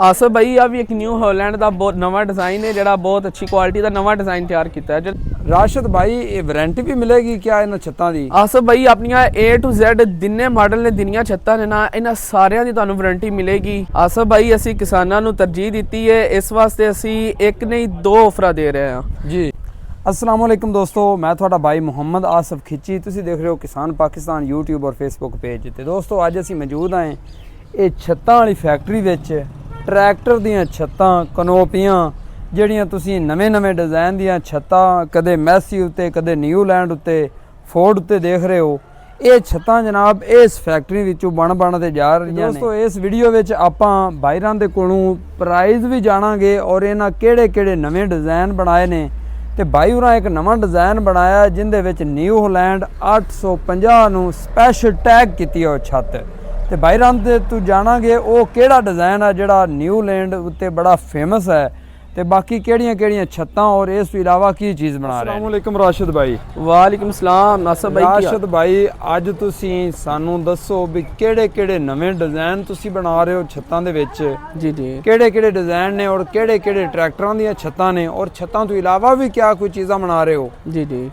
आसफ भाई आ भी एक न्यू हॉलैंड का बहुत नवा डिज़ाइन है जिहड़ा बहुत अच्छी क्वालिटी का नवा डिज़ाइन तैयार किया है। राशिद भाई ये वारंटी भी मिलेगी क्या इन छत्तां दी? आसफ भाई अपनियां A to Z जिन्ने मॉडल ने दिनिया छत्तां ने ना इन्हां सारियां दी तुहानूं वारंटी मिलेगी। आसफ भाई असी किसानां नूं तरजीह दित्ती है, इस वास्ते असी एक नहीं दो ऑफर दे रहे हैं जी। अस्सलाम वालेकुम दोस्तों, मैं थोड़ा भाई मुहम्मद आसफ खिची, तुसी देख रहे हो किसान पाकिस्तान यूट्यूब और फेसबुक पेज ते। दोस्तों अज असी मौजूद हैं ये छत्तां वाली फैक्ट्री विच ट्रैक्टर दियां छत्तां कनोपियां ਜਿਹੜੀਆਂ ਤੁਸੀਂ ਨਵੇਂ ਡਿਜ਼ਾਈਨ ਦੀਆਂ ਛੱਤਾਂ ਕਦੇ ਮੈਸੀ ਉੱਤੇ ਕਦੇ ਨਿਊਲੈਂਡ ਉੱਤੇ ਫੋਰਡ ਉੱਤੇ ਦੇਖ ਰਹੇ ਹੋ। ਇਹ ਛੱਤਾਂ ਜਨਾਬ ਇਸ ਫੈਕਟਰੀ ਵਿੱਚੋਂ ਬਣ ਤੇ ਜਾ ਰਹੀਆਂ ਨੇ। ਦੋਸਤੋ ਇਸ ਵੀਡੀਓ ਵਿੱਚ ਆਪਾਂ ਬਾਈਰਾਂ ਦੇ ਕੋਲੋਂ ਪ੍ਰਾਈਸ ਵੀ ਜਾਣਾਂਗੇ ਔਰ ਇਹਨਾਂ ਕਿਹੜੇ ਨਵੇਂ ਡਿਜ਼ਾਈਨ ਬਣਾਏ ਨੇ। ਤੇ ਬਾਈ ਹੋਰਾਂ ਇੱਕ ਨਵਾਂ ਡਿਜ਼ਾਈਨ ਬਣਾਇਆ ਜਿੰਦੇ ਵਿੱਚ ਨਿਊ ਹਾਲੈਂਡ 850 ਨੂੰ ਸਪੈਸ਼ਲ ਟੈਗ ਕੀਤੀ ਹੈ ਛੱਤ। ਤੇ ਬਾਈਰਾਂ ਦੇ ਤੋਂ ਜਾਣਾਂਗੇ ਉਹ ਕਿਹੜਾ ਡਿਜ਼ਾਈਨ ਆ ਜਿਹੜਾ ਨਿਊਲੈਂਡ ਉੱਤੇ ਬੜਾ ਫੇਮਸ ਹੈ ਤੇ ਬਾਕੀ ਕਿਹੜੀਆਂ ਛੱਤਾਂ ਔਰ ਇਸ ਤੋਂ ਇਲਾਵਾ ਕੀ ਚੀਜ਼ ਬਣਾ ਰਹੇ ਨੇ। अस्सलाम वालेकुम राशिद भाई। वालेकुम सलाम नासिर भाई। राशिद भाई ਅੱਜ ਤੁਸੀਂ ਸਾਨੂੰ ਦੱਸੋ ਵੀ ਕਿਹੜੇ ਨਵੇਂ ਡਿਜ਼ਾਈਨ ਤੁਸੀਂ ਬਣਾ ਰਹੇ ਹੋ ਛੱਤਾਂ ਦੇ ਵਿੱਚ। ਜੀ ਕਿਹੜੇ ਡਿਜ਼ਾਈਨ ਨੇ ਔਰ ਕਿਹੜੇ ਟਰੈਕਟਰਾਂ ਦੀਆਂ ਛੱਤਾਂ ਨੇ ਔਰ ਛੱਤਾਂ ਤੋਂ ਇਲਾਵਾ ਵੀ ਕੋਈ ਚੀਜ਼ਾਂ ਬਣਾ ਰਹੇ ਹੋ। ਜੀ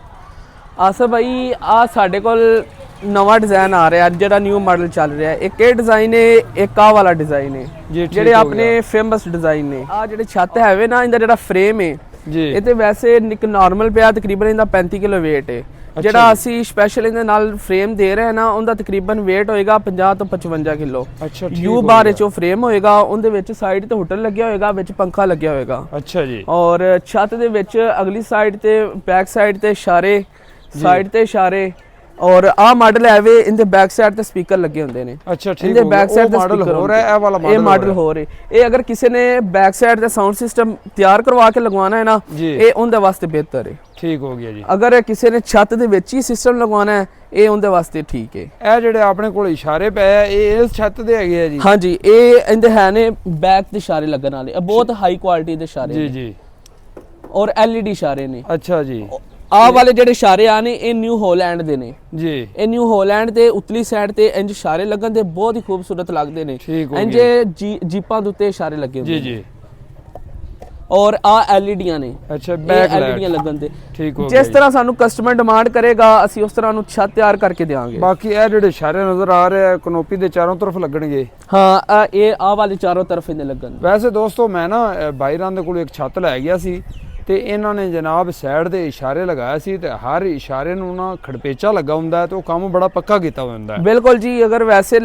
ਆਸਫ ਭਾਈ ਆ ਸਾਡੇ ਕੋਲ ਨਵਾਂ ਡਿਜ਼ਾਈਨ ਆ ਰਿਹਾ ਜਿਹੜਾ ਨਿਊ ਮਾਡਲ ਚੱਲ ਰਿਹਾ। ਇੱਕ ਇਹ ਡਿਜ਼ਾਈਨ ਹੈ, ਇੱਕ ਆਹ ਵਾਲਾ ਡਿਜ਼ਾਈਨ ਹੈ ਜਿਹੜੇ ਆਪਣੇ ਫੇਮਸ ਡਿਜ਼ਾਈਨ ਨੇ। ਆ ਜਿਹੜੇ ਛੱਤ ਹੈਵੇ ਨਾ ਇਹਦਾ ਜਿਹੜਾ ਫਰੇਮ ਹੈ ਜੀ ਇਹ ਤੇ ਵੈਸੇ ਇੱਕ ਨਾਰਮਲ ਪਿਆ ਤਕਰੀਬਨ ਇਹਦਾ 35 ਕਿਲੋ weight ਹੈ। ਜਿਹੜਾ ਅਸੀਂ ਸਪੈਸ਼ਲ ਇਹਦੇ ਨਾਲ ਫਰੇਮ ਦੇ ਰਹੇ ਨਾ ਉਹਦਾ ਤਕਰੀਬਨ weight ਹੋਏਗਾ 50 ਤੋਂ 55 ਕਿਲੋ। ਅੱਛਾ ਯੂ ਬਾਰ ਵਿੱਚ ਉਹ ਫਰੇਮ ਹੋਏਗਾ, ਉਹਦੇ ਵਿੱਚ ਸਾਈਡ ਤੇ ਹੁਟਰ ਲੱਗਿਆ ਹੋਏਗਾ, ਵਿੱਚ ਪੰਖਾ ਲੱਗਿਆ ਹੋਏਗਾ। ਅੱਛਾ ਜੀ। ਔਰ ਛੱਤ ਦੇ ਵਿੱਚ ਅਗਲੀ ਸਾਈਡ ਤੇ ਬੈਕ ਸਾਈਡ ਤੇ ਇਸ਼ਾਰੇ और आ मॉडल है वे इनके बैक साइड ते स्पीकर लगे होंदे ने। अच्छा ठीक है। बैक साइड ते मॉडल हो रहा है, ए वाला मॉडल हो रहा है। ये अगर किसी ने बैक साइड ते साउंड सिस्टम तैयार करवा के लगवाना है ना ये उनके वास्ते बेहतर है। ठीक हो गया जी। अगर किसी ने छत दे विच ही सिस्टम लगवाना है ये उनके वास्ते ठीक है। ए जेडे अपने कोल इशारे पे है ये इस छत दे हैगे है जी। हां जी, ये इनदे है ने बैक ते इशारे लगन वाले, बहुत हाई क्वालिटी दे इशारे जी जी और LED इशारे ने। अच्छा जी। ਆ ਵਾਲੇ ਜਿਹੜੇ ਇਸ਼ਾਰੇ ਆ ਨੇ ਇਹ ਨਿਊ ਹਾਲੈਂਡ ਦੇ ਨੇ ਜੀ। ਇਹ ਨਿਊ ਹਾਲੈਂਡ ਦੇ ਉਤਲੀ ਸਾਈਡ ਤੇ ਇੰਜ ਇਸ਼ਾਰੇ ਲੱਗਣ ਦੇ ਬਹੁਤ ਹੀ ਖੂਬਸੂਰਤ ਲੱਗਦੇ ਨੇ। ਇੰਜ ਜੀਪਾਂ ਦੇ ਉੱਤੇ ਇਸ਼ਾਰੇ ਲੱਗੇ ਹੁੰਦੇ ਜੀ ਜੀ। ਔਰ ਆ LEDਆਂ ਨੇ। ਅੱਛਾ ਬੈਕ LEDਆਂ ਲੱਗਣ ਤੇ ਠੀਕ ਹੋ ਗਿਆ। ਜਿਸ ਤਰ੍ਹਾਂ ਸਾਨੂੰ ਕਸਟਮਰ ਡਿਮਾਂਡ ਕਰੇਗਾ ਅਸੀਂ ਉਸ ਤਰ੍ਹਾਂ ਨੂੰ ਛੱਤ ਤਿਆਰ ਕਰਕੇ ਦੇਵਾਂਗੇ। ਬਾਕੀ ਇਹ ਜਿਹੜੇ ਇਸ਼ਾਰੇ ਨਜ਼ਰ ਆ ਰਹੇ ਆ ਕਨੋਪੀ ਦੇ ਚਾਰੋਂ ਤਰਫ ਲੱਗਣਗੇ। ਹਾਂ ਇਹ ਆ ਵਾਲੇ ਚਾਰੋਂ ਤਰਫ ਇਹਨੇ ਲੱਗਣ। ਵੈਸੇ ਦੋਸਤੋ ਮੈਂ ਨਾ ਬਾਈਰਾਂ ਦੇ ਕੋਲ ਇੱਕ ਛੱਤ ਲੈ ਗਿਆ ਸੀ ਤੇ ਇਹਨਾਂ ਨੇ ਜਨਾਬ ਸਾਈਡ ਦੇ ਇਸ਼ਾਰੇ ਲਗਾਇਆ ਸੀ ਤੇ ਹਰ ਇਸ਼ਾਰੇ ਨੂੰ ਨਾ ਖੜਪੇਚਾ ਲੱਗਾ ਹੁੰਦਾ ਤੇ ਉਹ ਕੰਮ ਬੜਾ ਪੱਕਾ ਕੀਤਾ ਹੁੰਦਾ ਹੈ। ਬਿਲਕੁਲ ਜੀ। ਅਗਰ ਵੈਸੇ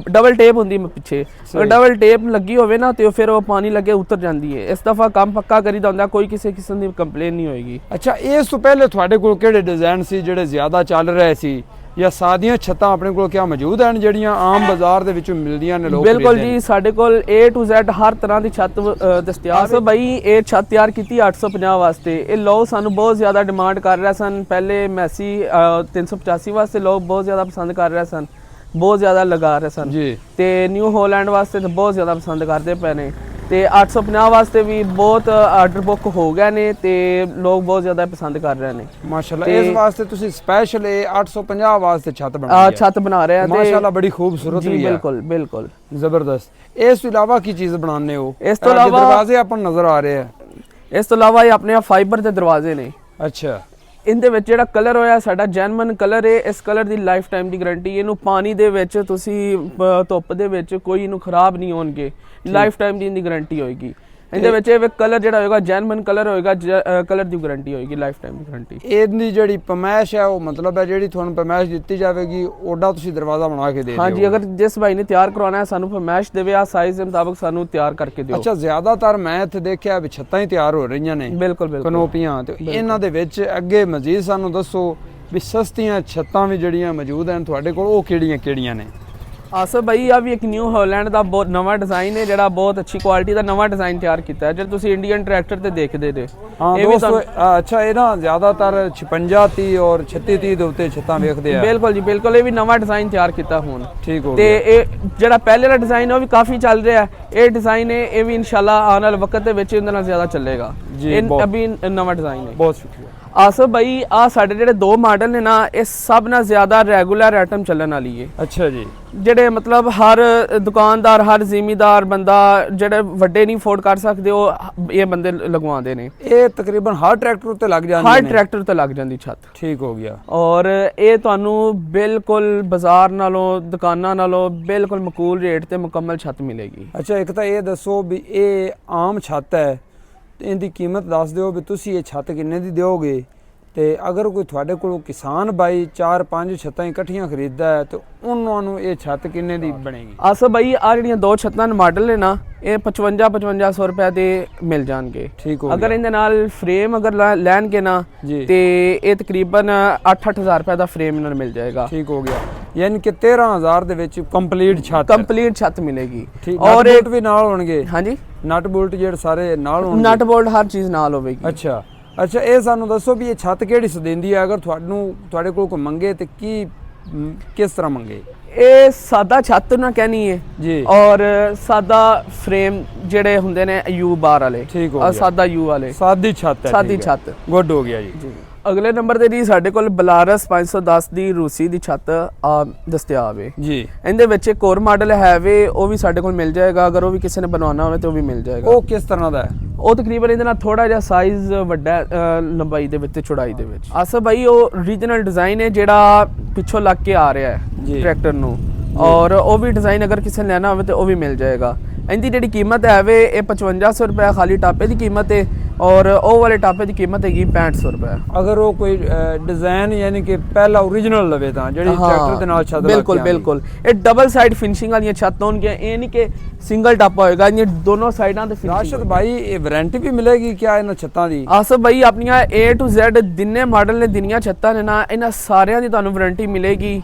ਡਬਲ ਟੇਪ ਹੁੰਦੀ ਪਿੱਛੇ, ਅਗਰ ਡਬਲ ਟੇਪ ਲੱਗੀ ਹੋਵੇ ਨਾ ਤੇ ਫਿਰ ਉਹ ਪਾਣੀ ਲੱਗੇ ਉਤਰ ਜਾਂਦੀ ਹੈ। ਇਸ ਦਫਾ ਕੰਮ ਪੱਕਾ ਕਰੀਦਾ ਹੁੰਦਾ, ਕੋਈ ਕਿਸੇ ਕਿਸਮ ਦੀ ਕੰਪਲੇਨ ਨਹੀਂ ਹੋਏਗੀ। ਅੱਛਾ ਇਸ ਤੋਂ ਪਹਿਲੇ ਤੁਹਾਡੇ ਕੋਲ ਕਿਹੜੇ ਡਿਜ਼ਾਈਨ ਸੀ ਜਿਹੜੇ ਜ਼ਿਆਦਾ ਚੱਲ ਰਹੇ ਸੀ ਜਾਂ ਸਾਦੀਆਂ ਛੱਤਾਂ ਆਪਣੇ ਕੋਲ ਕਿਆ ਮੌਜੂਦ ਹਨ ਜਿਹੜੀਆਂ ਆਮ ਬਾਜ਼ਾਰ ਦੇ ਵਿੱਚੋਂ ਮਿਲਦੀਆਂ ਨੇ ਲੋਕ? ਬਿਲਕੁਲ ਜੀ, ਸਾਡੇ ਕੋਲ A to Z ਹਰ ਤਰ੍ਹਾਂ ਦੀ ਛੱਤ ਦਸਤਿਆਬ ਹੈ। ਬਈ ਇਹ ਛੱਤ ਤਿਆਰ ਕੀਤੀ 850 ਵਾਸਤੇ। ਇਹ ਲੋਕ ਸਾਨੂੰ ਬਹੁਤ ਜ਼ਿਆਦਾ ਡਿਮਾਂਡ ਕਰ ਰਹੇ ਸਨ। ਪਹਿਲੇ ਮੈਸੀ 385 ਵਾਸਤੇ ਲੋਕ ਬਹੁਤ ਜ਼ਿਆਦਾ ਪਸੰਦ ਕਰ ਰਹੇ ਸਨ, ਬਹੁਤ ਜ਼ਿਆਦਾ ਲਗਾ ਰਹੇ ਸਨ ਜੀ। ਤੇ ਨਿਊ ਹਾਲੈਂਡ ਵਾਸਤੇ ਤਾਂ ਬਹੁਤ ਜ਼ਿਆਦਾ ਪਸੰਦ ਕਰਦੇ ਪਏ ਨੇ ਤੇ 850 ਵਾਸਤੇ ਵੀ ਬਹੁਤ ਆਰਡਰ ਬੁੱਕ ਹੋ ਗਏ ਨੇ ਤੇ ਲੋਕ ਬਹੁਤ ਜ਼ਿਆਦਾ ਪਸੰਦ ਕਰ ਰਹੇ ਨੇ ਮਾਸ਼ਾਅੱਲਾ। ਇਸ ਵਾਸਤੇ ਤੁਸੀਂ ਸਪੈਸ਼ਲ ਇਹ 850 ਵਾਸਤੇ ਛੱਤ ਬਣਾ ਰਹੇ ਆ ਮਾਸ਼ਾਅੱਲਾ, ਬੜੀ ਖੂਬਸੂਰਤ ਵੀ ਹੈ। ਬਿਲਕੁਲ ਜ਼ਬਰਦਸਤ। ਇਸ ਤੋਂ ਇਲਾਵਾ ਕੀ ਚੀਜ਼ ਬਣਾਉਂਦੇ ਹੋ? ਇਸ ਤੋਂ ਇਲਾਵਾ ਦਰਵਾਜ਼ੇ ਆਪਾਂ ਨਜ਼ਰ ਆ ਰਹੇ ਆ। ਇਸ ਤੋਂ ਇਲਾਵਾ ਇਹ ਆਪਣੇ ਫਾਈਬਰ ਦੇ ਦਰਵਾਜ਼ੇ ਨੇ। ਅੱਛਾ। ਇਹਦੇ ਵਿੱਚ ਜਿਹੜਾ ਕਲਰ ਹੋਇਆ ਸਾਡਾ ਜੈਨੂਇਨ ਕਲਰ ਹੈ। ਇਸ ਕਲਰ ਦੀ ਲਾਈਫ ਟਾਈਮ ਦੀ ਗਾਰੰਟੀ। ਇਹਨੂੰ ਪਾਣੀ ਦੇ ਵਿੱਚ ਤੁਸੀਂ ਧੁੱਪ ਦੇ ਵਿੱਚ ਕੋਈ ਇਹਨੂੰ ਖਰਾਬ ਨਹੀਂ ਹੋਣਗੇ, ਲਾਈਫ ਟਾਈਮ ਦੀ ਇਹਦੀ ਗਾਰੰਟੀ ਹੋਏਗੀ। ਇਹਦੇ ਵਿੱਚ ਇਹ ਕਲਰ ਜਿਹੜਾ ਹੋਏਗਾ ਜੈਨੂਇਨ ਕਲਰ ਹੋਏਗਾ, ਕਲਰ ਦੀ ਗਾਰੰਟੀ ਹੋਏਗੀ, ਲਾਈਫ ਟਾਈਮ ਦੀ ਗਾਰੰਟੀ। ਇਹਦੀ ਜਿਹੜੀ ਪਮੈਸ਼ ਹੈ ਉਹ ਮਤਲਬ ਹੈ ਜਿਹੜੀ ਤੁਹਾਨੂੰ ਪਮੈਸ਼ ਦਿੱਤੀ ਜਾਵੇਗੀ ਉਹਦਾ ਤੁਸੀਂ ਦਰਵਾਜ਼ਾ ਬਣਾ ਕੇ ਦੇ ਦਿਓ। ਹਾਂਜੀ, ਅਗਰ ਜਿਸ ਭਾਈ ਨੇ ਤਿਆਰ ਕਰਵਾਉਣਾ ਹੈ ਸਾਨੂੰ ਪਮੈਸ਼ ਦੇਵੇ, ਆ ਸਾਈਜ਼ ਦੇ ਮੁਤਾਬਕ ਸਾਨੂੰ ਤਿਆਰ ਕਰਕੇ ਦਿਓ। ਅੱਛਾ, ਜ਼ਿਆਦਾਤਰ ਮੈਂ ਇੱਥੇ ਦੇਖਿਆ ਵੀ ਛੱਤਾਂ ਹੀ ਤਿਆਰ ਹੋ ਰਹੀਆਂ ਨੇ। ਬਿਲਕੁਲ ਕਨੋਪੀਆਂ ਤੇ ਇਹਨਾਂ ਦੇ ਵਿੱਚ ਅੱਗੇ ਮਜ਼ੀਦ ਸਾਨੂੰ ਦੱਸੋ ਵੀ ਸਸਤੀਆਂ ਛੱਤਾਂ ਵੀ ਜਿਹੜੀਆਂ ਮੌਜੂਦ ਹਨ ਤੁਹਾਡੇ ਕੋਲ ਉਹ ਕਿਹੜੀਆਂ ਨੇ? ਆਸਫ ਭਾਈ ਆ ਵੀ ਇੱਕ ਨਿਊ ਹਾਲੈਂਡ ਦਾ ਬਹੁਤ ਨਵਾਂ ਡਿਜ਼ਾਈਨ ਹੈ ਜਿਹੜਾ ਬਹੁਤ ਅੱਛੀ ਕੁਆਲਿਟੀ ਦਾ ਨਵਾਂ ਡਿਜ਼ਾਈਨ ਤਿਆਰ ਕੀਤਾ ਹੈ ਜਿਹੜਾ ਤੁਸੀਂ ਇੰਡੀਅਨ ਟਰੈਕਟਰ ਤੇ ਦੇਖਦੇ ਜੇ। ਇਹ ਵੀ ਅੱਛਾ ਇਹ ਨਾ ਜ਼ਿਆਦਾਤਰ 56 30 ਔਰ 36 30 ਦੇ ਉੱਤੇ ਛੱਤਾਂ ਵੇਖਦੇ ਆ। ਬਿਲਕੁਲ ਜੀ ਬਿਲਕੁਲ। ਇਹ ਵੀ ਨਵਾਂ ਡਿਜ਼ਾਈਨ ਤਿਆਰ ਕੀਤਾ ਹੁਣ। ਠੀਕ ਹੋ ਗਿਆ। ਤੇ ਇਹ ਜਿਹੜਾ ਪਹਿਲੇ ਵਾਲਾ ਡਿਜ਼ਾਈਨ ਉਹ ਵੀ ਕਾਫੀ ਚੱਲ ਰਿਹਾ। ਇਹ ਡਿਜ਼ਾਈਨ ਹੈ ਇਹ ਵੀ ਇਨਸ਼ਾਅੱਲਾ ਆਉਣ ਵਾਲੇ ਵਕਤ ਦੇ ਵਿੱਚ ਇਹਦੇ ਨਾਲ ਜ਼ਿਆਦਾ ਚੱਲੇਗਾ। ਇਹ ਅਭੀ ਨਵਾਂ ਡਿਜ਼ਾਈਨ ਹੈ। ਬਹੁਤ ਸ਼ੁਕਰੀਆ। ਆਸਫ ਭਾਈ ਆ ਸਾਡੇ ਜਿਹੜੇ ਦੋ ਮਾਡਲ ਨੇ ਨਾ ਇਹ ਸਭ ਨਾਲ ਜ਼ਿਆਦਾ ਰੈਗੂਲਰ ਆਈਟਮ ਚੱਲਣ ਵਾਲੀ ਹੈ। ਅੱਛਾ ਜੀ। ਜਿਹੜੇ ਮਤਲਬ ਹਰ ਦੁਕਾਨਦਾਰ ਹਰ ਜ਼ਿਮੀਦਾਰ ਬੰਦਾ ਜਿਹੜੇ ਵੱਡੇ ਨਹੀਂ ਅਫੋਰਡ ਕਰ ਸਕਦੇ ਉਹ ਇਹ ਬੰਦੇ ਲਗਵਾਉਂਦੇ ਨੇ। ਇਹ ਤਕਰੀਬਨ ਹਰ ਟਰੈਕਟਰ ਉੱਤੇ ਲੱਗ ਜਾਂਦੇ ਹਰ ਟਰੈਕਟਰ ਤੇ ਲੱਗ ਜਾਂਦੀ ਛੱਤ। ਠੀਕ ਹੋ ਗਿਆ। ਔਰ ਇਹ ਤੁਹਾਨੂੰ ਬਿਲਕੁਲ ਬਾਜ਼ਾਰ ਨਾਲੋਂ ਦੁਕਾਨਾਂ ਨਾਲੋਂ ਬਿਲਕੁਲ ਮਕੂਲ ਰੇਟ ਤੇ ਮੁਕੰਮਲ ਛੱਤ ਮਿਲੇਗੀ। ਅੱਛਾ ਇੱਕ ਤਾਂ ਇਹ ਦੱਸੋ ਵੀ ਇਹ ਆਮ ਛੱਤ ਹੈ ਤੇ ਇਹਦੀ ਕੀਮਤ ਦੱਸ ਦਿਓ ਵੀ ਤੁਸੀਂ ਇਹ ਛੱਤ ਕਿੰਨੇ ਦੀ ਦਿਓਗੇ, ਤੇ ਅਗਰ ਕੋਈ ਤੁਹਾਡੇ ਕੋਲ ਕਿਸਾਨ ਬਾਈ 4-5 ਛੱਤਾਂ ਇਕੱਠੀਆਂ ਖਰੀਦਦਾ ਹੈ ਤੇ ਉਹਨਾਂ ਨੂੰ ਇਹ ਛੱਤ ਕਿੰਨੇ ਦੀ ਬਣੇਗੀ? ਆਸਫ ਭਾਈ ਆ ਜਿਹੜੀਆਂ ਦੋ ਛੱਤਾਂ ਮਾਡਲ ਨੇ ਨਾ ਇਹ 5500 ਰੁਪਏ ਦੇ ਮਿਲ ਜਾਣਗੇ। ਠੀਕ ਹੋ ਅਗਰ ਇਹਦੇ ਨਾਲ ਫਰੇਮ ਅਗਰ ਲੈਣਗੇ ਨਾ ਜੀ ਤੇ ਇਹ ਤਕਰੀਬਨ 8-8000 ਰੁਪਏ ਦਾ ਫਰੇਮ ਇਹਨਾਂ ਨੂੰ ਮਿਲ ਜਾਏਗਾ। ਠੀਕ ਹੋ ਗਿਆ, ਯਾਨੀ ਕਿ 13000 ਦੇ ਵਿੱਚ ਕੰਪਲੀਟ ਛੱਤ ਮਿਲੇਗੀ। ਔਰ ਇਹ ਵੀ ਨਾਲ ਹੋਣਗੇ? ਹਾਂਜੀ, ਨਟ ਬੋਲਟ ਜਿਹੜੇ ਸਾਰੇ ਨਾਲ ਹੋਣਗੇ? ਨਟ ਬੋਲਟ ਹਰ ਚੀਜ਼ ਨਾਲ ਹੋਵੇਗੀ। ਅੱਛਾ ਅੱਛਾ, ਇਹ ਸਾਨੂੰ ਦੱਸੋ ਵੀ ਇਹ ਛੱਤ ਕਿਹੜੀ ਸਦਿੰਦੀ ਹੈ, ਅਗਰ ਤੁਹਾਡੇ ਕੋਲ ਕੋਈ ਮੰਗੇ ਤੇ ਕਿਸ ਤਰ੍ਹਾਂ ਮੰਗੇ? ਇਹ ਸਾਦਾ ਛੱਤ ਨਾ ਕਹਿਣੀ ਹੈ ਜੀ, ਔਰ ਸਾਦਾ ਫਰੇਮ ਜਿਹੜੇ ਹੁੰਦੇ ਨੇ ਯੂ ਬਾਰ ਵਾਲੇ। ਠੀਕ ਹੋ ਗਿਆ, ਸਾਦਾ ਯੂ ਵਾਲੇ ਸਾਦੀ ਛੱਤ ਹੈ। ਸਾਦੀ ਛੱਤ ਗੁੱਡ ਹੋ ਗਿਆ ਜੀ। ਅਗਲੇ ਨੰਬਰ ਤੇ ਜੀ ਸਾਡੇ ਕੋਲ ਬਲਾਰਸ 510 ਦੀ ਰੂਸੀ ਦੀ ਛੱਤ ਦਸਤਿਆਬ ਹੈ ਜੀ। ਇਹਦੇ ਵਿੱਚ ਇੱਕ ਹੋਰ ਮਾਡਲ ਹੈ ਵੇ, ਉਹ ਵੀ ਸਾਡੇ ਕੋਲ ਮਿਲ ਜਾਏਗਾ। ਅਗਰ ਉਹ ਵੀ ਕਿਸੇ ਨੇ ਬਣਵਾਉਣਾ ਹੋਵੇ ਤਾਂ ਉਹ ਵੀ ਮਿਲ ਜਾਏਗਾ। ਉਹ ਕਿਸ ਤਰ੍ਹਾਂ ਦਾ ਹੈ? ਉਹ ਤਕਰੀਬਨ ਇਹਦੇ ਨਾਲ ਥੋੜਾ ਜਿਹਾ ਸਾਈਜ਼ ਵੱਡਾ ਲੰਬਾਈ ਦੇ ਵਿੱਚ ਤੇ ਚੌੜਾਈ ਦੇ ਵਿੱਚ। ਆਸਫ ਭਾਈ ਉਹ ਓਰੀਜਨਲ ਡਿਜ਼ਾਈਨ ਹੈ ਜਿਹੜਾ ਪਿੱਛੋਂ ਲੱਗ ਕੇ ਆ ਰਿਹਾ ਹੈ ਟਰੈਕਟਰ ਨੂੰ, ਔਰ ਉਹ ਵੀ ਡਿਜ਼ਾਈਨ ਅਗਰ ਕਿਸੇ ਨੇ ਲੈਣਾ ਹੋਵੇ ਤਾਂ ਉਹ ਵੀ ਮਿਲ ਜਾਏਗਾ। ਇਹਦੀ ਜਿਹੜੀ ਕੀਮਤ ਹੈ ਵੇ ਇਹ 5500 ਰੁਪਏ ਖਾਲੀ ਟਾਪੇ ਦੀ ਕੀਮਤ ਹੈ, ਔਰ ਉਹ ਵਾਲੇ ਟਾਪੇ ਦੀ ਕੀਮਤ ਹੈਗੀ 6500 ਰੁਪਏ। ਅਗਰ ਉਹ ਕੋਈ ਡਿਜ਼ਾਈਨ ਯਾਨੀ ਕਿ ਪਹਿਲਾ ਓਰੀਜਨਲ ਲਵੇ ਤਾਂ ਜਿਹੜੀ ਟਰੈਕਟਰ ਦੇ ਨਾਲ ਛੱਤ ਬਿਲਕੁਲ ਬਿਲਕੁਲ ਇਹ ਡਬਲ ਸਾਈਡ ਫਿਨਿਸ਼ਿੰਗ ਵਾਲੀਆਂ ਛੱਤ ਹੋਣਗੀਆਂ, ਇਹ ਨਹੀਂ ਕਿ ਸਿੰਗਲ ਟਾਪਾ ਹੋਏਗਾ, ਇਹ ਦੋਨੋਂ ਸਾਈਡਾਂ ਤੇ ਫਿਨਿਸ਼ਿੰਗ। ਰਾਸ਼ਦ ਭਾਈ ਇਹ ਵਾਰੰਟੀ ਵੀ ਮਿਲੇਗੀ ਕਿਆ ਇਹਨਾਂ ਛੱਤਾਂ ਦੀ? ਆਸਫ ਭਾਈ ਆਪਣੀਆਂ A to Z ਜਿੰਨੇ ਮਾਡਲ ਨੇ ਦਿਨੀਆਂ ਛੱਤਾਂ ਨੇ ਨਾ ਇਹਨਾਂ ਸਾਰਿਆਂ ਦੀ ਤੁਹਾਨੂੰ ਵਾਰੰਟੀ ਮਿਲੇਗੀ।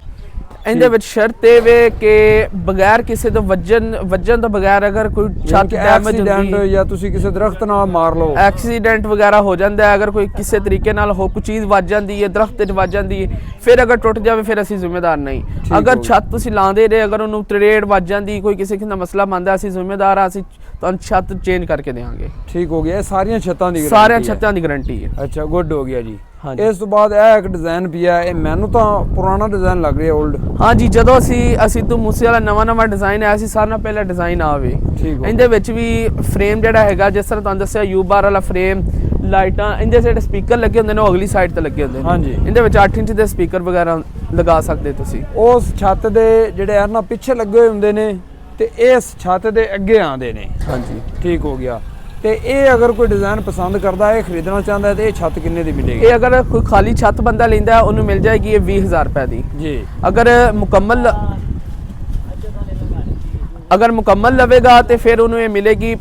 ਇਹਦੇ ਵਿੱਚ ਸ਼ਰਤ ਇਹ ਵੇ ਕਿ ਬਗੈਰ ਕਿਸੇ ਤੋਂ ਵੱਜਣ ਤੋਂ ਬਗੈਰ ਅਗਰ ਕੋਈ ਛੱਤ ਡੈਮੇਜ ਹੁੰਦੀ ਜਾਂ ਤੁਸੀਂ ਕਿਸੇ ਦਰਖਤ ਨਾਲ ਮਾਰ ਲਓ, ਐਕਸੀਡੈਂਟ ਵਗੈਰਾ ਹੋ ਜਾਂਦਾ ਹੈ, ਅਗਰ ਕੋਈ ਕਿਸੇ ਤਰੀਕੇ ਨਾਲ ਹੋ ਕੋਈ ਚੀਜ਼ ਵੱਜ ਜਾਂਦੀ ਹੈ, ਦਰਖਤ 'ਚ ਵੱਜ ਜਾਂਦੀ ਹੈ, ਫਿਰ ਅਗਰ ਟੁੱਟ ਜਾਵੇ ਫਿਰ ਅਸੀਂ ਜ਼ਿੰਮੇਦਾਰ ਨਹੀਂ। ਅਗਰ ਛੱਤ ਤੁਸੀਂ ਲਾਉਂਦੇ ਰਹੇ, ਅਗਰ ਉਹਨੂੰ ਤਰੇੜ ਵੱਜ ਜਾਂਦੀ, ਕੋਈ ਕਿਸੇ ਦਾ ਮਸਲਾ ਮੰਨਦਾ, ਅਸੀਂ ਜ਼ਿੰਮੇਦਾਰ ਆ, ਅਸੀਂ ਤੁਹਾਨੂੰ ਛੱਤ ਚੇਂਜ ਕਰਕੇ ਦੇਵਾਂਗੇ। ਠੀਕ ਹੋ ਗਿਆ, ਇਹ ਸਾਰੀਆਂ ਛੱਤਾਂ ਦੀ ਗਾਰੰਟੀ ਹੈ। ਅੱਛਾ ਗੁੱਡ ਹੋ ਗਿਆ ਜੀ। ਇਸ ਤੋਂ ਬਾਅਦ ਇਹ ਇੱਕ ਡਿਜ਼ਾਈਨ ਪਿਆ, ਇਹ ਮੈਨੂੰ ਤਾਂ ਪੁਰਾਣਾ ਡਿਜ਼ਾਈਨ ਲੱਗ ਰਿਹਾ, 올ਡ। ਹਾਂਜੀ, ਜਦੋਂ ਅਸੀਂ ਤੋਂ ਮੂਸੇ ਵਾਲਾ ਨਵਾਂ ਡਿਜ਼ਾਈਨ ਆਇਆ ਸੀ, ਸਾਰਿਆਂ ਨਾਲ ਪਹਿਲਾ ਡਿਜ਼ਾਈਨ ਆਵੇ। ਇਹਦੇ ਵਿੱਚ ਵੀ ਫਰੇਮ ਜਿਹੜਾ ਹੈਗਾ ਜਿਸ ਤਰ੍ਹਾਂ ਤੁਹਾਨੂੰ ਦੱਸਿਆ ਯੂ ਬਾਰ ਵਾਲਾ ਫਰੇਮ, ਲਾਈਟਾਂ, ਇਹਦੇ ਜਿਹੜੇ ਸਪੀਕਰ ਲੱਗੇ ਹੁੰਦੇ ਨੇ ਉਹ ਅਗਲੀ ਸਾਈਡ ਤੇ ਲੱਗੇ ਹੁੰਦੇ ਨੇ। ਹਾਂਜੀ, ਇਹਦੇ ਵਿੱਚ 8 ਇੰਚ ਦੇ ਸਪੀਕਰ ਵਗੈਰਾ ਲਗਾ ਸਕਦੇ ਤੁਸੀਂ। ਉਸ ਛੱਤ ਦੇ ਜਿਹੜੇ ਆ ਨਾ ਪਿੱਛੇ ਲੱਗੇ ਹੋਏ ਹੁੰਦੇ ਨੇ ਤੇ ਇਸ ਛੱਤ ਦੇ ਅੱਗੇ ਆਉਂਦੇ ਨੇ। ਹਾਂਜੀ, ਠੀਕ ਹੋ ਗਿਆ। ਤੇ ਇਹ ਅਗਰ ਕੋਈ ਡਿਜ਼ਾਈਨ ਪਸੰਦ ਕਰਦਾ ਹੈ, ਖਰੀਦਣਾ ਚਾਹੁੰਦਾ ਹੈ, ਤੇ ਇਹ ਛੱਤ ਕਿੰਨੇ ਦੀ ਮਿਲੇਗੀ? ਇਹ ਅਗਰ ਕੋਈ ਖਾਲੀ ਛੱਤ ਬੰਦਾ ਲੈਂਦਾ ਉਹਨੂੰ ਮਿਲ ਜਾਏਗੀ ਇਹ 20000 ਰੁਪਏ ਦੀ ਜੀ। ਅਗਰ ਮੁਕੰਮਲ ਲਵੇਗਾ ਤੇ ਫਿਰ ਉਹਨੂੰ ਇਹ ਮਿਲੇਗੀ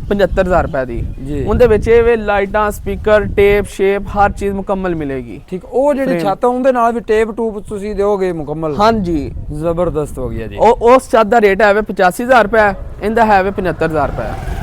75000 ਰੁਪਏ ਦੀ ਜੀ। ਉਹਦੇ ਵਿੱਚ ਇਹ ਵੇ ਲਾਈਟਾਂ, ਸਪੀਕਰ, ਟੇਪ, ਸ਼ੇਪ ਹਰ ਚੀਜ਼ ਮੁਕੰਮਲ ਮਿਲੇਗੀ। ਠੀਕ, ਉਹ ਜਿਹੜੀ ਛੱਤ ਉਹਦੇ ਨਾਲ ਵੀ ਟੇਪ ਟੂਪ ਤੁਸੀਂ ਦਿਓਗੇ ਮੁਕੰਮਲ? ਹਾਂਜੀ, ਜ਼ਬਰਦਸਤ ਹੋ ਗਿਆ ਜੀ। ਉਸ ਛੱਤ ਦਾ ਰੇਟ ਹੈ 85000 ਰੁਪਏ, ਇਹਦਾ ਹੈ 75000 ਰੁਪਏ।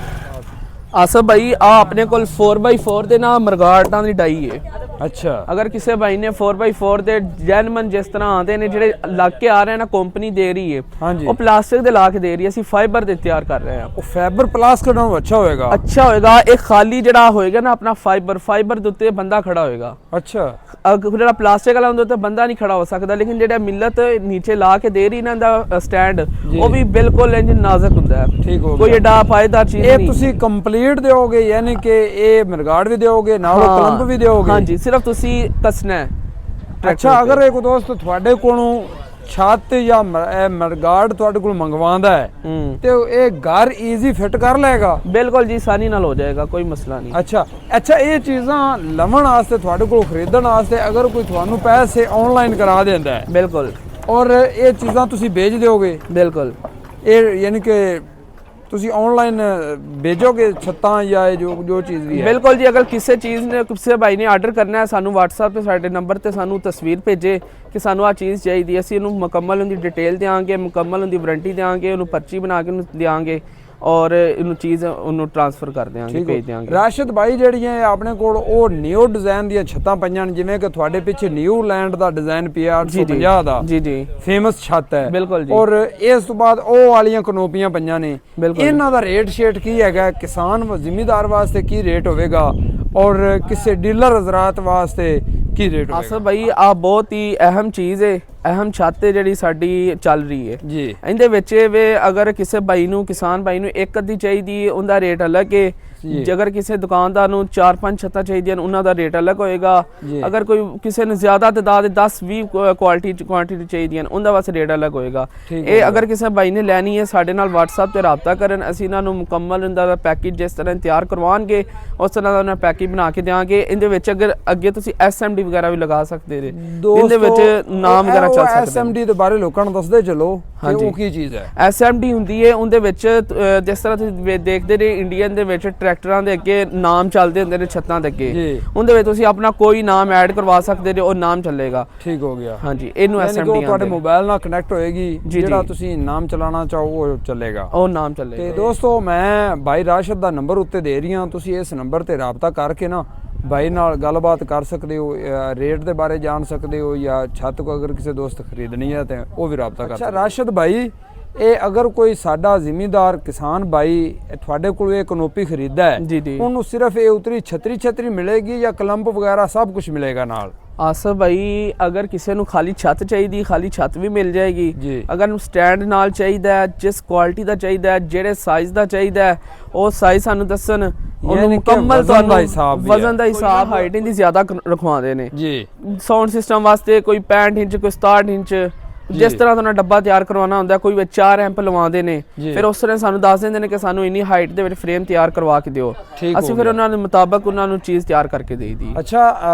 ਆਸਫ ਭਾਈ ਆ ਆਪਣੇ ਕੋਲ 4x4 ਦੇ ਨਾਲ ਮਰਗਾਟਾਂ ਦੀ ਡਾਈ ਹੈ। ਅੱਛਾ, ਅਗਰ ਕਿਸੇ ਭਾਈ ਨੇ 4x4 ਦੇ ਜੈਨਮਨ ਜਿਸ ਤਰ੍ਹਾਂ ਆਉਂਦੇ ਨੇ ਜਿਹੜੇ ਲੱਗ ਕੇ ਆ ਰਹੇ ਨਾ, ਕੰਪਨੀ ਦੇ ਰਹੀ ਹੈ, ਉਹ ਪਲਾਸਟਿਕ ਦੇ ਲਾ ਕੇ ਦੇ ਰਹੀ ਹੈ, ਅਸੀਂ ਫਾਈਬਰ ਦੇ ਤਿਆਰ ਕਰ ਰਹੇ ਹਾਂ। ਉਹ ਫਾਈਬਰ ਪਲਾਸਟਿਕ ਨਾਲੋਂ ਅੱਛਾ ਹੋਏਗਾ। ਇਹ ਖਾਲੀ ਜਿਹੜਾ ਹੋਏਗਾ ਨਾ ਆਪਣਾ ਫਾਈਬਰ ਦੇ ਉੱਤੇ ਬੰਦਾ ਖੜਾ ਹੋਏਗਾ। ਅੱਛਾ, ਜਿਹੜਾ ਪਲਾਸਟਿਕ ਵਾਲਾ ਹੁੰਦਾ ਤੇ ਬੰਦਾ ਨਹੀਂ ਖੜਾ ਹੋ ਸਕਦਾ, ਲੇਕਿਨ ਜਿਹੜਾ ਮਿਲਤ ਨੀਚੇ ਲਾ ਕੇ ਦੇ ਰਹੀ ਨਾ ਦਾ ਸਟੈਂਡ, ਉਹ ਵੀ ਬਿਲਕੁਲ ਇੰਜ ਨਾਜ਼ੁਕ ਹੁੰਦਾ ਹੈ। ਠੀਕ ਹੋ ਗਿਆ, ਕੋਈ ਏਡਾ ਫਾਇਦਾ ਚੀਜ਼ ਨਹੀਂ। ਇਹ ਤੁਸੀਂ ਕੰਪਲੀਟ ਦਿਓਗੇ ਯਾਨੀ ਕਿ ਇਹ ਮਰਗਾੜ ਵੀ ਦਿਓਗੇ ਨਾਲ ਕਲੰਪ ਵੀ ਦਿਓਗੇ? ਹਾਂਜੀ, ਸਿਰਫ ਤੁਸੀਂ ਕੱਸਣਾ ਹੈ। ਅੱਛਾ, ਅਗਰ ਇੱਕ ਦੋਸਤ ਤੁਹਾਡੇ ਕੋਲੋਂ ਛੱਤ ਜਾਂ ਮਰਗਾੜ ਤੁਹਾਡੇ ਕੋਲ ਮੰਗਵਾਉਂਦਾ ਹੈ ਤੇ ਇਹ ਘਰ ਈਜ਼ੀ ਫਿੱਟ ਕਰ ਲਏਗਾ? ਬਿਲਕੁਲ ਜੀ, ਆਸਾਨੀ ਨਾਲ ਹੋ ਜਾਏਗਾ, ਕੋਈ ਮਸਲਾ ਨਹੀਂ। ਅੱਛਾ, ਇਹ ਚੀਜ਼ਾਂ ਲਵਣ ਵਾਸਤੇ ਤੁਹਾਡੇ ਕੋਲ ਖਰੀਦਣ ਵਾਸਤੇ ਅਗਰ ਕੋਈ ਤੁਹਾਨੂੰ ਪੈਸੇ ਆਨਲਾਈਨ ਕਰਾ ਦਿੰਦਾ ਹੈ, ਬਿਲਕੁਲ, ਔਰ ਇਹ ਚੀਜ਼ਾਂ ਤੁਸੀਂ ਭੇਜ ਦਿਓਗੇ? ਬਿਲਕੁਲ, ਇਹ ਯਾਨੀ ਕਿ ਤੁਸੀਂ ਆਨਲਾਈਨ ਭੇਜੋਗੇ ਛੱਤਾਂ ਜਾਂ ਜੋ ਚੀਜ਼ ਵੀ ਹੈ? ਬਿਲਕੁਲ ਜੀ, ਅਗਰ ਕਿਸੇ ਚੀਜ਼ ਨੇ ਕਿਸੇ ਭਾਈ ਨੇ ਆਰਡਰ ਕਰਨਾ ਹੈ, ਸਾਨੂੰ WhatsApp ਤੇ ਸਾਡੇ ਨੰਬਰ ਤੇ ਸਾਨੂੰ ਤਸਵੀਰ ਭੇਜੇ ਕਿ ਸਾਨੂੰ ਆ ਚੀਜ਼ ਚਾਹੀਦੀ ਹੈ, ਅਸੀਂ ਇਹਨੂੰ ਮੁਕੰਮਲ ਉਹਦੀ ਡਿਟੇਲ ਦੇਵਾਂਗੇ, ਮੁਕੰਮਲ ਉਹਦੀ ਵਾਰੰਟੀ ਦੇਵਾਂਗੇ, ਉਹਨੂੰ ਪਰਚੀ ਬਣਾ ਕੇ ਉਹਨੂੰ ਦੇਵਾਂਗੇ ਔਰ ਇਹਨੂੰ ਚੀਜ਼ ਉਹਨੂੰ ਟ੍ਰਾਂਸਫਰ ਕਰ ਦਿਆਂਗੇ, ਭੇਜ ਦਿਆਂਗੇ। ਰਾਸ਼ਦ ਭਾਈ ਜਿਹੜੀਆਂ ਆਪਣੇ ਕੋਲ ਉਹ ਨਿਊ ਡਿਜ਼ਾਈਨ ਦੀਆਂ ਛੱਤਾਂ ਪਈਆਂ ਨੇ, ਜਿਵੇਂ ਕਿ ਤੁਹਾਡੇ ਪਿੱਛੇ ਨਿਊ ਲੈਂਡ ਦਾ ਡਿਜ਼ਾਈਨ ਪਿਆ 850 ਦਾ, ਜੀ ਜੀ, ਫੇਮਸ ਛੱਤ ਹੈ। ਬਿਲਕੁਲ ਜੀ। ਔਰ ਇਸ ਤੋਂ ਬਾਅਦ ਉਹ ਵਾਲੀਆਂ ਕਨੋਪੀਆਂ ਪਈਆਂ ਨੇ, ਇਹਨਾਂ ਦਾ ਰੇਟ ਸ਼ੇਟ ਕੀ ਹੈਗਾ? ਕਿਸਾਨ ਜ਼ਿਮੀਦਾਰ ਵਾਸਤੇ ਕੀ ਰੇਟ ਹੋਵੇਗਾ? और किसी डीलर हजरात वास्ते की रेट होगा? ਆਸਫ ਭਾਈ ਆ ਬਹੁਤ ਹੀ ਅਹਿਮ ਚੀਜ਼ ਹੈ, ਅਹਿਮ ਛੱਤ ਹੈ ਜਿਹੜੀ ਸਾਡੀ ਚੱਲ ਰਹੀ ਹੈ ਜੀ ਇਹਦੇ ਵਿੱਚ ਵੇ ਅਗਰ ਕਿਸੇ ਭਾਈ ਨੂੰ ਕਿਸਾਨ ਭਾਈ ਨੂੰ ਇੱਕ ਅੱਧੀ ਚਾਹੀਦੀ ਹੈ ਉਹਦਾ ਰੇਟ ਅਲੱਗ ਹੈ ਜੀ। ਜੇਕਰ ਕਿਸੇ ਦੁਕਾਨਦਾਰ ਨੂੰ 4-5 ਛੱਤਾਂ ਚਾਹੀਦੀਆਂ ਨੇ ਉਹਨਾਂ ਦਾ ਰੇਟ ਅਲੱਗ ਹੋਏਗਾ ਜੀ। ਅਗਰ ਕੋਈ ਕਿਸੇ ਨੂੰ ਜ਼ਿਆਦਾ ਤਾਦਾਦ 10-20 ਕੁਆਂਟੀਟੀ ਚਾਹੀਦੀਆਂ ਨੇ ਉਹਦਾ ਵਾਸਤੇ ਰੇਟ ਅਲੱਗ ਹੋਏਗਾ ਠੀਕ ਇਹ ਅਗਰ ਕਿਸੇ ਭਾਈ ਨੇ ਲੈਣੀ ਹੈ ਸਾਡੇ ਨਾਲ WhatsApp ਤੇ ਰਾਬਤਾ ਕਰਨ ਅਸੀਂ ਇਹਨਾਂ ਨੂੰ ਮੁਕੰਮਲ ਇਹਨਾਂ ਦਾ ਪੈਕੇਜ ਜਿਸ ਤਰ੍ਹਾਂ ਤਿਆਰ ਕਰਵਾਉਣਗੇ ਉਸ ਤਰ੍ਹਾਂ ਦਾ ਉਹਨਾਂ ਪੈਕੇਜ ਬਣਾ ਕੇ ਦੇਵਾਂਗੇ ਇਹਦੇ ਵਿੱਚ ਅਗਰ ਅੱਗੇ ਤੁਸੀਂ SMD ਵਗੈਰਾ ਵੀ ਲਗਾ ਸਕਦੇ ਨੇ ਇਹਦੇ ਵਿੱਚ ਨਾਮ ਵਗੈਰਾ ਚੱਲ ਸਕਦਾ SMD ਦੇ ਬਾਰੇ ਲੋਕਾਂ ਨੂੰ ਦੱਸਦੇ ਚਲੋ ਕਿ ਉਹ ਕੀ ਚੀਜ਼ ਹੈ? SMD ਹੁੰਦੀ ਹੈ ਉਹਦੇ ਵਿੱਚ ਜਿਸ ਤਰ੍ਹਾਂ ਤੁਸੀਂ ਦੇਖਦੇ ਨੇ ਇੰਡੀਅਨ ਦੇ ਵਿੱਚ ਟਰੈਕਟਰਾਂ ਦੇ ਅੱਗੇ ਨਾਮ ਚੱਲਦੇ ਹੁੰਦੇ ਨੇ ਛੱਤਾਂ ਦੇ ਅੱਗੇ ਜੀ। ਉਹਦੇ ਵਿੱਚ ਤੁਸੀਂ ਆਪਣਾ ਕੋਈ ਨਾਮ ਐਡ ਕਰਵਾ ਸਕਦੇ ਨੇ ਉਹ ਨਾਮ ਚੱਲੇਗਾ ਠੀਕ ਹੋ ਗਿਆ। ਹਾਂਜੀ ਇਹਨੂੰ ਯਾਨੀ ਕਿ SMD ਉਹ ਤੁਹਾਡੇ ਮੋਬਾਈਲ ਨਾਲ ਕਨੈਕਟ ਹੋਏਗੀ ਜੀ, ਜਿਹੜਾ ਜੀ। ਤੁਸੀਂ ਨਾਮ ਚਲਾਉਣਾ ਚਾਹੋ ਉਹ ਚੱਲੇਗਾ। ਉਹ ਨਾਮ ਤੇ ਚੱਲੇਗਾ ਦੋਸਤੋ ਮੈਂ ਭਾਈ ਰਾਸ਼ਦ ਦਾ ਨੰਬਰ ਉੱਤੇ ਦੇ ਰਹੀ ਹਾਂ ਤੁਸੀਂ ਇਸ ਨੰਬਰ ਤੇ ਰਾਬਤਾ ਕਰਕੇ ਨਾ ਭਾਈ ਨਾਲ ਗੱਲਬਾਤ ਕਰ ਸਕਦੇ ਹੋ ਰੇਟ ਦੇ ਬਾਰੇ ਜਾਣ ਸਕਦੇ ਹੋ ਜਾਂ ਛੱਤ ਕੋ ਅਗਰ ਕਿਸੇ ਦੋਸਤ ਖਰੀਦਣੀ ਹੈ ਤੇ ਉਹ ਵੀ ਰਾਬਤਾ ਕਰ ਸਕਦਾ। ਰਾਸ਼ਦ ਭਾਈ ਇਹ ਅਗਰ ਕੋਈ ਸਾਡਾ ਜ਼ਿਮੀਂਦਾਰ ਕਿਸਾਨ ਭਾਈ ਤੁਹਾਡੇ ਕੋਲ ਇਹ ਕਨੋਪੀ ਖਰੀਦਦਾ ਹੈ ਜੀ ਜੀ ਉਹਨੂੰ ਸਿਰਫ ਇਹ ਉਤਰੀ ਛਤਰੀ ਮਿਲੇਗੀ ਜਾਂ ਕਲੰਪ ਵਗੈਰਾ ਸਭ ਕੁਝ ਮਿਲੇਗਾ ਨਾਲ? ਆਸਫ ਭਾਈ ਅਗਰ ਕਿਸੇ ਨੂੰ ਖਾਲੀ ਛੱਤ ਚਾਹੀਦੀ ਖਾਲੀ ਛੱਤ ਵੀ ਮਿਲ ਜਾਏਗੀ ਜੀ। ਅਗਰ ਨੂੰ ਸਟੈਂਡ ਨਾਲ ਚਾਹੀਦਾ ਹੈ ਜਿਸ ਕੁਆਲਿਟੀ ਦਾ ਚਾਹੀਦਾ ਹੈ ਜਿਹੜੇ ਸਾਈਜ਼ ਦਾ ਚਾਹੀਦਾ ਹੈ ਉਹ ਸਾਈਜ਼ ਸਾਨੂੰ ਦੱਸਣ ਉਹਨੂੰ ਯਾਨੀ ਕਿ ਮੁਕੰਮਲ ਵਜ਼ਨ ਦਾ ਹਿਸਾਬ ਵੀ ਹੈ। ਵਜ਼ਨ ਦਾ ਹਿਸਾਬ ਹਾਈਟ ਦੀ ਜ਼ਿਆਦਾ ਰਖਵਾਉਂਦੇ ਨੇ ਜੀ। ਸਾਊਂਡ ਸਿਸਟਮ ਵਾਸਤੇ ਕੋਈ 65 ਇੰਚ ਕੋਈ 67 ਇੰਚ ਜਿਸ ਤਰ੍ਹਾਂ ਦਾ ਡੱਬਾ ਤਿਆਰ ਕਰਵਾਉਣਾ ਹੁੰਦਾ ਕੋਈ ਵਿੱਚ 4 ਐਂਪ ਲਵਾਉਂਦੇ ਨੇ ਜੀ। ਫਿਰ ਉਸ ਤਰ੍ਹਾਂ ਸਾਨੂੰ ਦੱਸ ਦਿੰਦੇ ਨੇ ਕਿ ਸਾਨੂੰ ਇੰਨੀ ਹਾਈਟ ਦੇ ਵਿੱਚ ਫਰੇਮ ਤਿਆਰ ਕਰਵਾ ਕੇ ਦਿਓ ਠੀਕ ਅਸੀਂ ਹੋ ਫਿਰ ਗਿਆ। ਉਹਨਾਂ ਦੇ ਮੁਤਾਬਕ ਉਹਨਾਂ ਨੂੰ ਚੀਜ਼ ਤਿਆਰ ਕਰਕੇ ਦੇਈਦੀ ਅੱਛਾ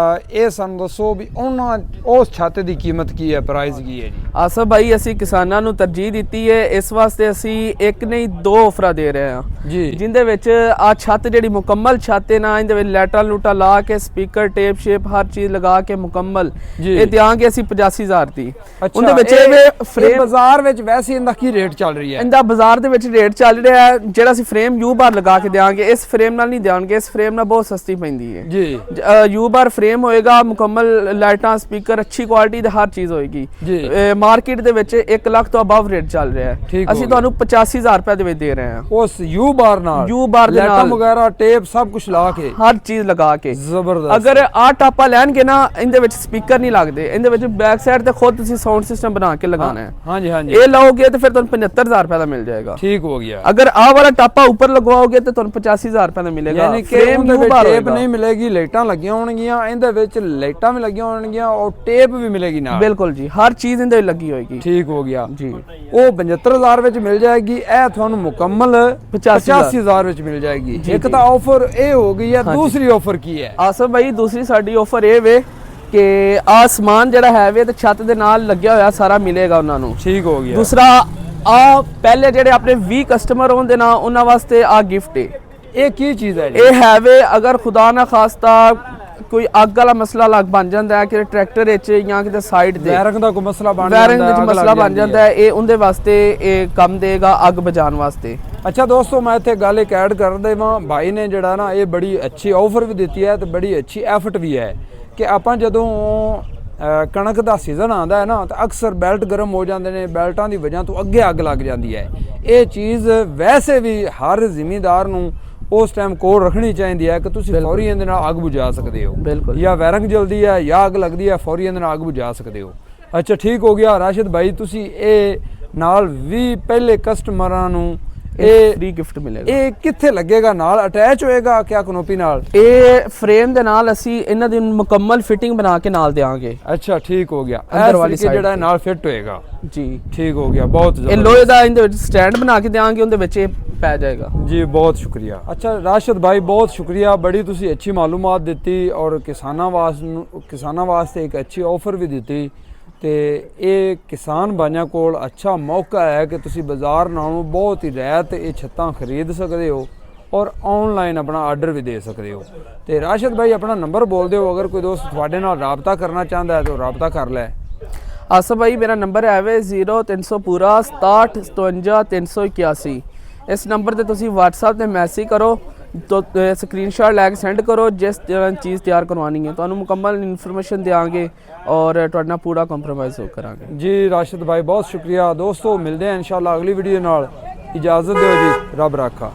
ਇਹ ਸਾਨੂੰ ਦੱਸੋ ਵੀ ਉਹਨਾਂ ਉਸ ਛੱਤ ਦੀ ਕੀਮਤ ਕੀ ਹੈ ਪ੍ਰਾਈਸ ਕੀ ਹੈ ਜੀ? ਆਸਫ ਭਾਈ ਅਸੀਂ ਕਿਸਾਨਾਂ ਨੂੰ ਤਰਜੀਹ ਦਿੱਤੀ ਹੈ ਇਸ ਵਾਸਤੇ ਅਸੀਂ ਇੱਕ ਨਹੀਂ ਦੋ ਆਫਰਾਂ ਦੇ ਰਹੇ ਹਾਂ ਜੀ। ਜਿੰਦੇ ਵਿੱਚ ਆ ਛੱਤ ਜਿਹੜੀ ਮੁਕੰਮਲ ਛੱਤ ਹੈ ਨਾ ਇਹਦੇ ਵਿੱਚ ਲਾਈਟਾਂ ਲੂਟਾਂ ਲਾ ਕੇ ਸਪੀਕਰ ਟੇਪ ਸ਼ੇਪ ਹਰ ਚੀਜ਼ ਲਗਾ ਕੇ ਮੁਕੰਮਲ ਜੀ। ਇਹ ਦਿਆਂਗੇ ਅਸੀਂ 85,000 ਦੀ ਅੱਛਾ, ਉਹਦੇ ਵਿੱਚ ਇਹ ਫਰੇਮ ਬਾਜ਼ਾਰ ਵਿੱਚ ਵੈਸੇ ਇਹਦਾ ਕੀ ਰੇਟ ਚੱਲ ਰਹੀ ਹੈ? ਇਹਦਾ ਬਾਜ਼ਾਰ ਦੇ ਵਿੱਚ ਰੇਟ ਚੱਲ ਰਿਹਾ ਹੈ ਜਿਹੜਾ ਅਸੀਂ ਫਰੇਮ ਯੂ ਬਾਰ ਲਗਾ ਕੇ ਦੇਵਾਂਗੇ ਇਸ ਫਰੇਮ ਨਾਲ ਨਹੀਂ ਦੇਵਾਂਗੇ ਇਸ ਫਰੇਮ ਨਾਲ ਬਹੁਤ ਸਸਤੀ ਪੈਂਦੀ ਹੈ ਜੀ। ਯੂ ਬਾਰ ਫਰੇਮ ਹੋਏਗਾ ਮੁਕੰਮਲ ਲਾਈਟਾਂ ਸਪੀਕਰ ਅੱਛੀ ਕੁਆਲਿਟੀ ਦੀ ਹਰ ਚੀਜ਼ ਹੋਏਗੀ ਜੀ। ਮਾਰਕੀਟ ਦੇ ਵਿੱਚ 1 ਲੱਖ ਤੋਂ ਅਬਵ ਰੇਟ ਚੱਲ ਰਿਹਾ ਹੈ ਠੀਕ ਹੋ ਅਸੀਂ ਗਿਆ। ਤੁਹਾਨੂੰ 85,000 ਰੁਪਏ ਦੇ ਵਿੱਚ ਦੇ ਰਹੇ ਹਾਂ ਉਸ ਯੂ ਬਾਰ ਨਾਲ ਯੂ ਬਾਰ ਦੇ ਲਾਈਟਾਂ ਨਾਲ ਵਗੈਰਾ ਟੇਪ ਸਭ ਕੁਝ ਲਾ ਕੇ ਹਰ ਚੀਜ਼ ਲਗਾ ਕੇ ਜ਼ਬਰਦਸਤ। ਅਗਰ ਆ ਟਾਪਾ ਲੈਣਗੇ ਨਾ ਇਹਦੇ ਵਿੱਚ ਸਪੀਕਰ ਨਹੀਂ ਲੱਗਦੇ ਇਹਦੇ ਵਿੱਚ ਬੈਕ ਸਾਈਡ ਤੇ ਖੁਦ ਤੁਸੀਂ ਸਾਊਂਡ ਸਿਸਟਮ ਬਣਾ ਕੇ ਲਗਾਉਣਾ ਹੈ ਹਾਂਜੀ ਹਾਂਜੀ ਇਹ ਲਾਓਗੇ ਤੇ ਫਿਰ ਤੁਹਾਨੂੰ 75,000 ਰੁਪਏ ਦਾ ਮਿਲ ਜਾਏਗਾ ਠੀਕ ਹੋ ਗਿਆ। ਅਗਰ ਆਹ ਵਾਲਾ ਟਾਪਾ ਉੱਪਰ ਲਗਵਾਓਗੇ ਤੇ ਤੁਹਾਨੂੰ 85,000 ਰੁਪਏ ਦਾ ਮਿਲੇਗਾ ਯਾਨੀ ਕਿ ਉਹਦੇ ਵਿੱਚ ਟੇਪ ਨਹੀਂ ਮਿਲੇਗੀ ਲਾਈਟਾਂ ਲੱਗੀਆਂ ਹੋਣਗੀਆਂ ਇਹਦੇ ਵਿੱਚ ਲਾਈਟਾਂ ਵੀ ਲੱਗੀਆਂ ਹੋਣਗੀਆਂ ਔਰ ਟੇਪ ਵੀ ਮਿਲੇਗੀ ਨਾਲ? ਬਿਲਕੁਲ ਜੀ ਹਰ ਚੀਜ਼ ਇਹਦੇ ਵਿੱਚ ਲੱਗੀ ਹੋਏਗੀ ਠੀਕ ਹੋ ਗਿਆ ਜੀ। ਉਹ 75,000 ਵਿੱਚ ਮਿਲ ਜਾਏਗੀ ਇਹ ਤੁਹਾਨੂੰ ਮੁਕੰਮਲ 85,000 85,000 ਵਿੱਚ ਮਿਲ ਜਾਏਗੀ। ਜੀ, ਇੱਕ ਜੀ। ਤਾਂ ਆਫਰ ਇਹ ਹੋ ਗਈ ਹੈ ਦੂਸਰੀ ਆਫਰ ਕੀ ਹੈ? ਆਸਫ ਭਾਈ ਦੂਸਰੀ ਸਾਡੀ ਆਫਰ ਇਹ ਵੇ ਕਿ ਆ ਸਮਾਨ ਜਿਹੜਾ ਹੈ ਵੇ ਤੇ ਛੱਤ ਦੇ ਨਾਲ ਲੱਗਿਆ ਹੋਇਆ ਸਾਰਾ ਮਿਲੇਗਾ ਉਹਨਾਂ ਨੂੰ। ਠੀਕ ਹੋ ਗਿਆ। ਦੂਸਰਾ ਆ ਪਹਿਲੇ ਜਿਹੜੇ ਆਪਣੇ 20 ਕਸਟਮਰ ਹੁੰਦੇ ਨਾ ਉਹਨਾਂ ਵਾਸਤੇ ਆ ਗਿਫਟ ਹੈ ਇਹ ਕੀ ਚੀਜ਼ ਹੈ ਜੀ? ਇਹ ਹੈ ਵੇ ਅਗਰ ਖੁਦਾ ਨਾ ਖਾਸਤਾ ਕੋਈ ਅੱਗ ਵਾਲਾ ਮਸਲਾ ਲੱਗ ਬਣ ਜਾਂਦਾ ਹੈ ਕਿ ਟਰੈਕਟਰ ਵਿੱਚ ਜਾਂ ਕਿਤੇ ਸਾਈਡ ਤੇ ਵਾਇਰਿੰਗ ਦਾ ਕੋਈ ਮਸਲਾ ਬਣ ਜਾਂਦਾ ਹੈ, ਵਾਇਰਿੰਗ ਵਿੱਚ ਅੱਗ ਮਸਲਾ ਲੱਗ ਬਣ ਜਾਂਦੀ ਜਾਂਦਾ ਹੈ ਇਹ ਉਹਦੇ ਵਾਸਤੇ ਇਹ ਕੰਮ ਦੇਗਾ ਅੱਗ ਬੁਝਾਉਣ ਵਾਸਤੇ। ਅੱਛਾ ਦੋਸਤੋ ਮੈਂ ਇੱਥੇ ਗੱਲ ਇੱਕ ਐਡ ਕਰ ਦੇਵਾਂ ਭਾਈ ਨੇ ਜਿਹੜਾ ਨਾ ਇਹ ਬੜੀ ਅੱਛੀ ਆਫਰ ਵੀ ਦਿੱਤੀ ਹੈ ਤੇ ਬੜੀ ਅੱਛੀ ਐਫਰਟ ਵੀ ਹੈ ਕਿ ਆਪਾਂ ਜਦੋਂ ਕਣਕ ਦਾ ਸੀਜ਼ਨ ਆਉਂਦਾ ਹੈ ਨਾ ਤਾਂ ਅਕਸਰ ਬੈਲਟ ਗਰਮ ਹੋ ਜਾਂਦੇ ਨੇ ਬੈਲਟਾਂ ਦੀ ਵਜ੍ਹਾ ਤੋਂ ਅੱਗੇ ਅੱਗ ਲੱਗ ਜਾਂਦੀ ਹੈ। ਇਹ ਚੀਜ਼ ਵੈਸੇ ਵੀ ਹਰ ਜ਼ਿਮੀਂਦਾਰ ਨੂੰ ਉਸ ਟਾਈਮ ਕੋਲ ਰੱਖਣੀ ਚਾਹੀਦੀ ਹੈ ਕਿ ਤੁਸੀਂ ਫੌਰੀ ਇਹਦੇ ਨਾਲ ਅੱਗ ਬੁਝਾ ਸਕਦੇ ਹੋ। ਬਿਲਕੁਲ ਜਾਂ ਵਾਇਰਿੰਗ ਜਲਦੀ ਹੈ ਜਾਂ ਅੱਗ ਲੱਗਦੀ ਹੈ ਫੌਰੀ ਇਹਦੇ ਨਾਲ ਅੱਗ ਬੁਝਾ ਸਕਦੇ ਹੋ। ਅੱਛਾ ਠੀਕ ਹੋ ਗਿਆ ਰਾਸ਼ਿਦ ਭਾਈ ਤੁਸੀਂ ਇਹ ਨਾਲ 20 ਪਹਿਲੇ ਕਸਟਮਰਾਂ ਨੂੰ ਇਹ ਫ੍ਰੀ ਗਿਫਟ ਮਿਲੇਗਾ। ਇਹ ਕਿੱਥੇ ਲੱਗੇਗਾ ਨਾਲ ਅਟੈਚ ਹੋਏਗਾ ਕਿਆ ਕਨੋਪੀ ਨਾਲ? ਇਹ ਫਰੇਮ ਦੇ ਨਾਲ ਅਸੀਂ ਇਹਨਾਂ ਦੀ ਮੁਕੰਮਲ ਫਿਟਿੰਗ ਬਣਾ ਕੇ ਨਾਲ ਦੇਵਾਂਗੇ। ਅੱਛਾ ਠੀਕ ਹੋ ਗਿਆ। ਅੰਦਰ ਵਾਲੀ side ਜਿਹੜਾ ਤੇ। ਨਾਲ ਫਿੱਟ ਹੋਏਗਾ। ਜੀ ਠੀਕ ਹੋ ਗਿਆ ਬਹੁਤ ਇਹ ਜ਼ਬਰਦਸਤ। ਲੋਹੇ ਦਾ ਇਹਦੇ ਵਿੱਚ ਸਟੈਂਡ ਬਣਾ ਕੇ ਦੇਵਾਂਗੇ ਉਹਦੇ ਵਿੱਚ ਇਹ ਪੈ ਜਾਏਗਾ। ਜੀ ਬਹੁਤ ਸ਼ੁਕਰੀਆ। ਅੱਛਾ ਰਾਸ਼ਿਦ ਭਾਈ ਬਹੁਤ ਸ਼ੁਕਰੀਆ ਬੜੀ ਤੁਸੀਂ ਅੱਛੀ ਮਾਲੂਮਾਤ ਦਿੱਤੀ ਔਰ ਕਿਸਾਨਾਂ ਵਾਸਤੇ ਇੱਕ ਅੱਛੀ ਆਫਰ ਵੀ ਦਿੱਤੀ ਤੇ ਇਹ ਕਿਸਾਨ ਭਾਈਆਂ ਕੋਲ ਅੱਛਾ ਮੌਕਾ ਹੈ ਕਿ ਤੁਸੀਂ ਬਾਜ਼ਾਰ ਨਾਲੋਂ ਬਹੁਤ ਹੀ ਰਹਿਤ ਇਹ ਛੱਤਾਂ ਖਰੀਦ ਸਕਦੇ ਹੋ ਔਰ ਆਨਲਾਈਨ ਆਪਣਾ ਆਰਡਰ ਵੀ ਦੇ ਸਕਦੇ ਹੋ। ਤੇ ਰਾਸ਼ਿਦ ਭਾਈ ਆਪਣਾ ਨੰਬਰ ਬੋਲ ਦਿਓ ਅਗਰ ਕੋਈ ਦੋਸਤ ਤੁਹਾਡੇ ਨਾਲ ਰਾਬਤਾ ਕਰਨਾ ਚਾਹੁੰਦਾ ਹੈ ਤਾਂ ਰਾਬਤਾ ਕਰ ਲੈ। ਆਸਫ ਭਾਈ ਮੇਰਾ ਨੰਬਰ ਹੈ ਵੇ 0300 ਪੂਰਾ 67 57 381। ਇਸ ਨੰਬਰ ਤੇ ਤੁਸੀਂ WhatsApp ਤੇ ਮੈਸੇਜ ਕਰੋ तो स्क्रीनशॉट लैके सेंड करो जिस चीज़ तैयार करवानी है तो मुकम्मल इन्फॉर्मेशन देंगे और तुहाडे पूरा कंप्रोमाइज़ करांगे। जी राशिद भाई बहुत शुक्रिया। दोस्तों मिलते हैं इंशाल्लाह अगली वीडियो नाल। इजाज़त दो जी रब राखा।